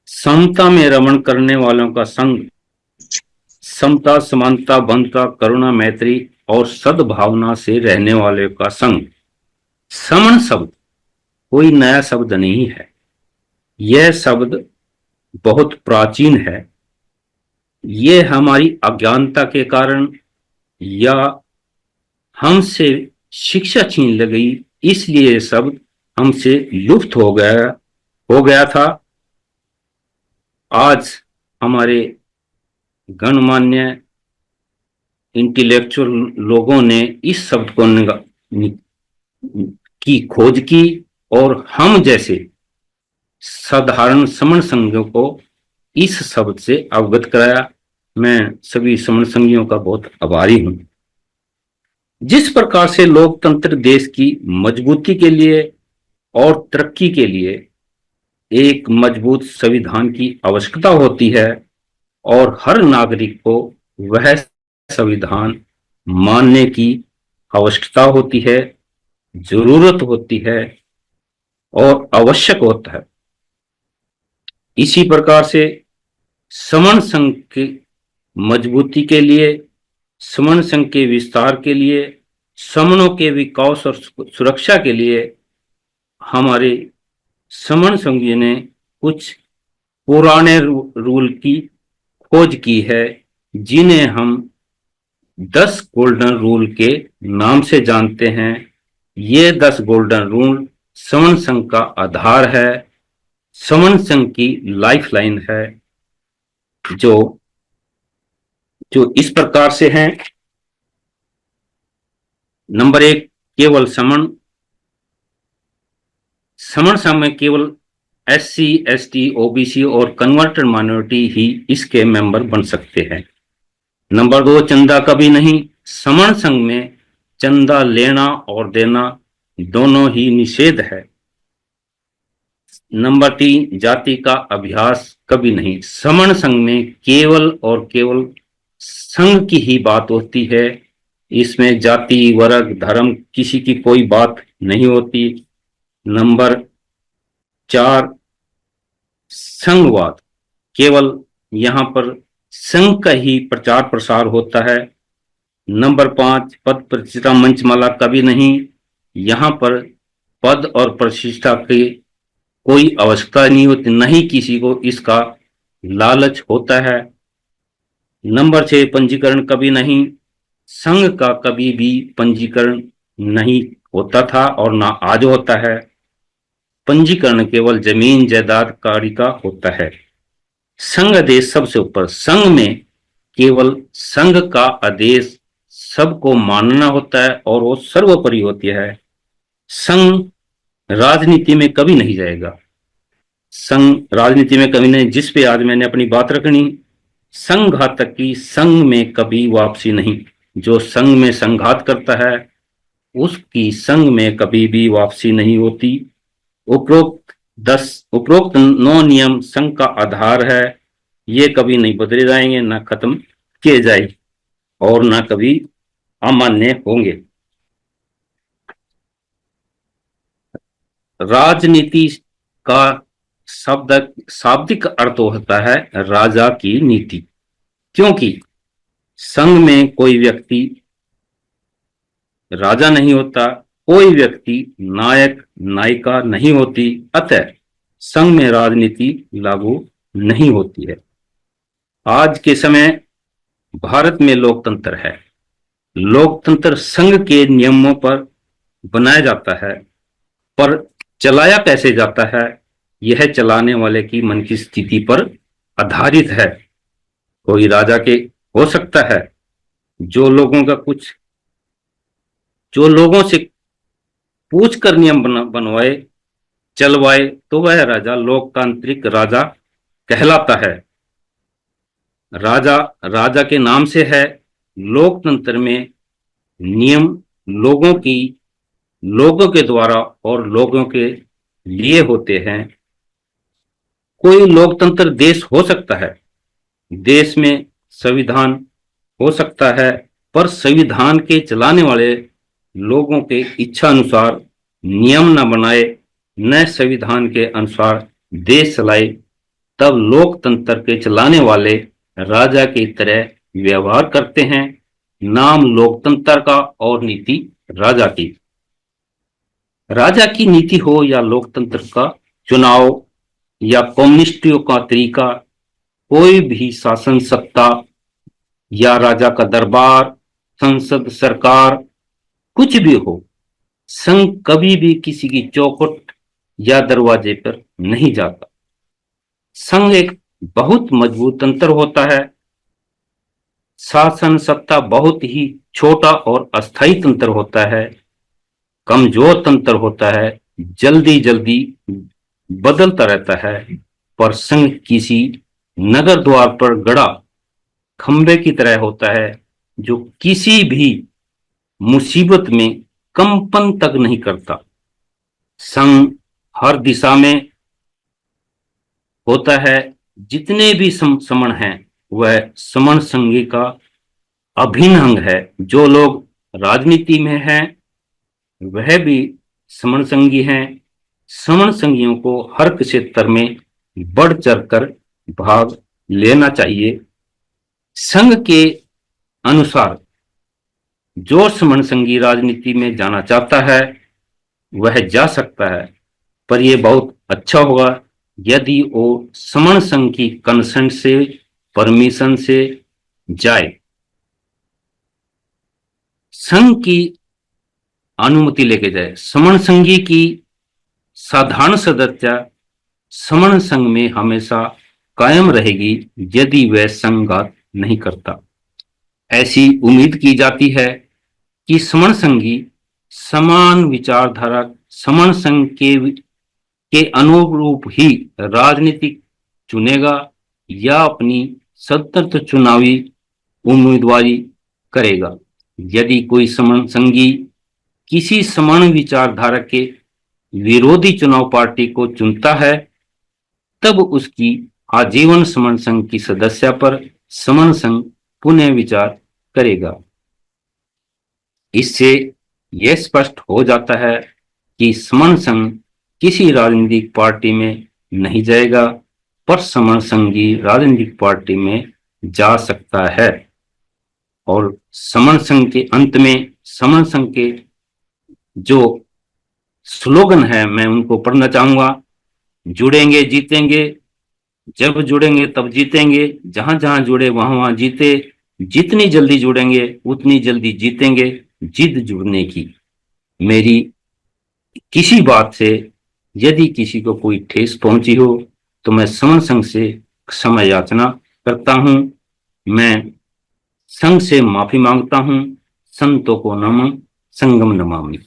समता में रमण करने वालों का संग, समता समानता बंधुता करुणा मैत्री और सद्भावना से रहने वाले का संग। समण शब्द कोई नया शब्द नहीं है। यह शब्द बहुत प्राचीन है। ये हमारी अज्ञानता के कारण या हमसे शिक्षा छीन ली गई, इसलिए ये शब्द हमसे लुप्त हो गया था। आज हमारे गणमान्य इंटेलेक्चुअल लोगों ने इस शब्द को की खोज की और हम जैसे साधारण समण संघियों को इस शब्द से अवगत कराया। मैं सभी समण संघियों का बहुत आभारी हूं। जिस प्रकार से लोकतंत्र देश की मजबूती के लिए और तरक्की के लिए एक मजबूत संविधान की आवश्यकता होती है और हर नागरिक को वह संविधान मानने की आवश्यकता होती है, जरूरत होती है और आवश्यक होता है, इसी प्रकार से समण संघ की मजबूती के लिए, समण संघ के विस्तार के लिए, समणों के विकास और सुरक्षा के लिए हमारे समण संघियों ने कुछ पुराने रूल की खोज की है, जिन्हें हम 10 गोल्डन रूल के नाम से जानते हैं। ये 10 गोल्डन रूल समण संघ का आधार है, समण संघ की लाइफलाइन है, जो जो इस प्रकार से हैं। नंबर 1, केवल समण। समण संघ में केवल SC, ST, OBC और कन्वर्टेड माइनॉरिटी ही इसके मेंबर बन सकते हैं। नंबर 2, चंदा कभी नहीं। समण संघ में चंदा लेना और देना दोनों ही निषेध है। नंबर 3, जाति का अभ्यास कभी नहीं। समण संघ में केवल और केवल संघ की ही बात होती है। इसमें जाति वर्ग धर्म किसी की कोई बात नहीं होती। नंबर 4, संघवाद। केवल यहां पर संघ का ही प्रचार प्रसार होता है। नंबर 5, पद प्रतिष्ठा मंचमाला कभी नहीं। यहां पर पद और प्रतिष्ठा की कोई आवश्यकता नहीं होती, नहीं किसी को इसका लालच होता है। नंबर 6, पंजीकरण कभी नहीं। संघ का कभी भी पंजीकरण नहीं होता था और ना आज होता है। पंजीकरण केवल जमीन जायदाद कार्य का होता है। संघ आदेश सबसे ऊपर। संघ में केवल संघ का आदेश सबको मानना होता है और वो सर्वोपरि होती है। संघ राजनीति में कभी नहीं जाएगा। संघ राजनीति में कभी नहीं, जिस पे आज मैंने अपनी बात रखनी। संघातक की संघ में कभी वापसी नहीं। जो संघ में संघात करता है उसकी संघ में कभी भी वापसी नहीं होती। उपरोक्त 9 नियम संघ का आधार है। ये कभी नहीं बदले जाएंगे, ना खत्म किए जाए और ना कभी अमान्य होंगे। राजनीति का शाब्दिक अर्थ होता है राजा की नीति, क्योंकि संघ में कोई व्यक्ति राजा नहीं होता, कोई व्यक्ति नायक नायिका नहीं होती, अतः संघ में राजनीति लागू नहीं होती है। आज के समय भारत में लोकतंत्र है। लोकतंत्र संघ के नियमों पर बनाया जाता है, पर चलाया कैसे जाता है यह चलाने वाले की मन की स्थिति पर आधारित है। कोई राजा के हो सकता है जो लोगों से पूछ कर नियम बनवाए चलवाए, तो वह राजा लोकतांत्रिक राजा कहलाता है। राजा के नाम से है। लोकतंत्र में नियम लोगों के द्वारा और लोगों के लिए होते हैं। कोई लोकतंत्र देश हो सकता है, देश में संविधान हो सकता है, पर संविधान के चलाने वाले लोगों के इच्छा अनुसार नियम न बनाए, न संविधान के अनुसार देश चलाए, तब लोकतंत्र के चलाने वाले राजा की तरह व्यवहार करते हैं। नाम लोकतंत्र का और नीति राजा की। राजा की नीति हो या लोकतंत्र का चुनाव या कम्युनिस्टों का तरीका, कोई भी शासन सत्ता या राजा का दरबार, संसद, सरकार, कुछ भी हो, संघ कभी भी किसी की चौखट या दरवाजे पर नहीं जाता। संघ एक बहुत मजबूत तंत्र होता है। शासन सत्ता बहुत ही छोटा और अस्थायी तंत्र होता है, कमजोर तंत्र होता है, जल्दी जल्दी बदलता रहता है। पर संघ किसी नगर द्वार पर गड़ा खंबे की तरह होता है, जो किसी भी मुसीबत में कंपन तक नहीं करता। संघ हर दिशा में होता है। जितने भी समण हैं वह समण संघी का अभिन्न अंग है। जो लोग राजनीति में हैं वह भी समण संघी हैं। समण संघियों को हर क्षेत्र में बढ़ चढ़कर भाग लेना चाहिए। संघ के अनुसार जो समण संघी राजनीति में जाना चाहता है वह जा सकता है, पर यह बहुत अच्छा होगा यदि वो समण संघ की कंसेंट से, परमिशन से जाए। संघ की अनुमति लेके जाए। समण संघी की साधारण सदस्यता समण संघ में हमेशा कायम रहेगी यदि वह संघात नहीं करता। ऐसी उम्मीद की जाती है कि समण संघी समान विचारधारा समण संघ के अनुरूप ही राजनीति चुनेगा या अपनी स्वतंत्र चुनावी उम्मीदवारी करेगा। यदि कोई समण संघी किसी समान विचारधारा के विरोधी चुनाव पार्टी को चुनता है, तब उसकी आजीवन समण संघ की सदस्यता पर समण संघ पुनः विचार करेगा। इससे यह स्पष्ट हो जाता है कि समण संघ किसी राजनीतिक पार्टी में नहीं जाएगा, पर समण संघी राजनीतिक पार्टी में जा सकता है। और समण संघ के अंत में समण संघ के जो स्लोगन है मैं उनको पढ़ना चाहूंगा। जुड़ेंगे जीतेंगे, जब जुड़ेंगे तब जीतेंगे, जहां जहां जुड़े वहां वहां जीते, जितनी जल्दी जुड़ेंगे उतनी जल्दी जीतेंगे, जिद जुड़ने की। मेरी किसी बात से यदि किसी को कोई ठेस पहुंची हो तो मैं समण संघ से क्षमा याचना करता हूं। मैं संघ से माफी मांगता हूं। संतों को नमः, संगम नमामि।